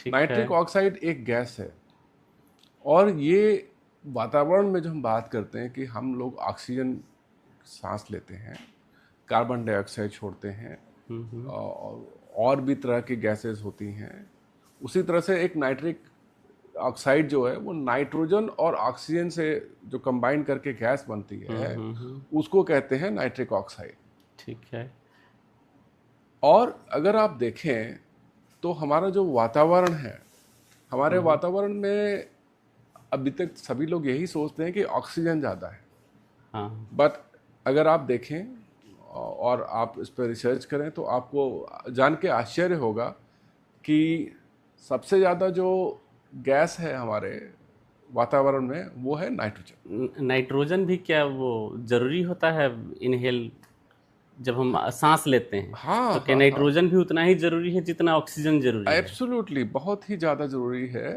ठीक है। Nitric oxide एक गैस है, और ये वातावरण में जो हम बात करते हैं कि हम लोग ऑक्सीजन सांस लेते हैं, कार्बन डाइऑक्साइड छोड़ते हैं, और भी तरह की गैसेस होती हैं, उसी तरह से एक नाइट्रिक ऑक्साइड जो है वो नाइट्रोजन और ऑक्सीजन से जो कंबाइन करके गैस बनती है, उसको कहते हैं नाइट्रिक ऑक्साइड। ठीक है। और अगर आप देखें तो हमारा जो वातावरण है, हमारे वातावरण में अभी तक सभी लोग यही सोचते हैं कि ऑक्सीजन ज़्यादा है, हाँ। बट अगर आप देखें और आप इस पर रिसर्च करें तो आपको जान के आश्चर्य होगा कि सबसे ज़्यादा जो गैस है हमारे वातावरण में वो है नाइट्रोजन। नाइट्रोजन भी क्या वो जरूरी होता है इनहेल, जब हम सांस लेते हैं हाँ तो क्या हाँ हाँ, नाइट्रोजन भी उतना ही जरूरी है जितना ऑक्सीजन जरूरी है? एब्सोल्युटली, बहुत ही ज़्यादा ज़रूरी है।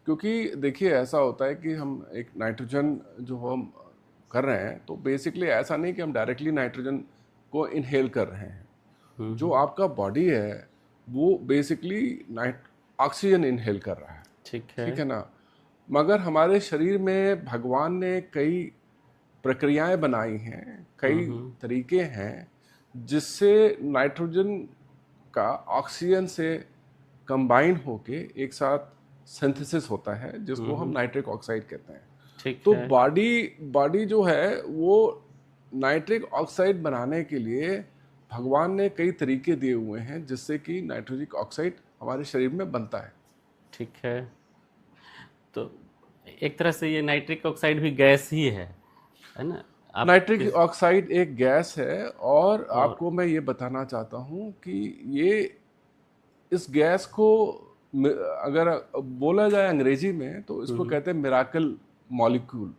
क्योंकि देखिए ऐसा होता है कि हम एक नाइट्रोजन जो हम कर रहे हैं, तो बेसिकली ऐसा नहीं कि हम डायरेक्टली नाइट्रोजन को इनहेल कर रहे हैं। जो आपका बॉडी है वो बेसिकली नाइट ऑक्सीजन इनहेल कर रहा है, ठीक है। ठीक है ना। मगर हमारे शरीर में भगवान ने कई प्रक्रियाएं बनाई हैं, कई तरीके हैं जिससे नाइट्रोजन का ऑक्सीजन से कंबाइन होके एक साथ सिंथेसिस होता है, जिसको हम नाइट्रिक ऑक्साइड कहते हैं। ठीक तो है। बॉडी बॉडी जो है वो नाइट्रिक ऑक्साइड बनाने के लिए भगवान ने कई तरीके दिए हुए हैं जिससे कि नाइट्रोजिक ऑक्साइड हमारे शरीर में बनता है। ठीक है। तो एक तरह से ये नाइट्रिक ऑक्साइड भी गैस ही है ना? आप नाइट्रिक किस ऑक्साइड एक गैस है, और और आपको मैं ये बताना चाहता हूँ कि ये इस गैस को अगर बोला जाए अंग्रेजी में तो इसको कहते हैं मिराकल मॉलिक्यूल।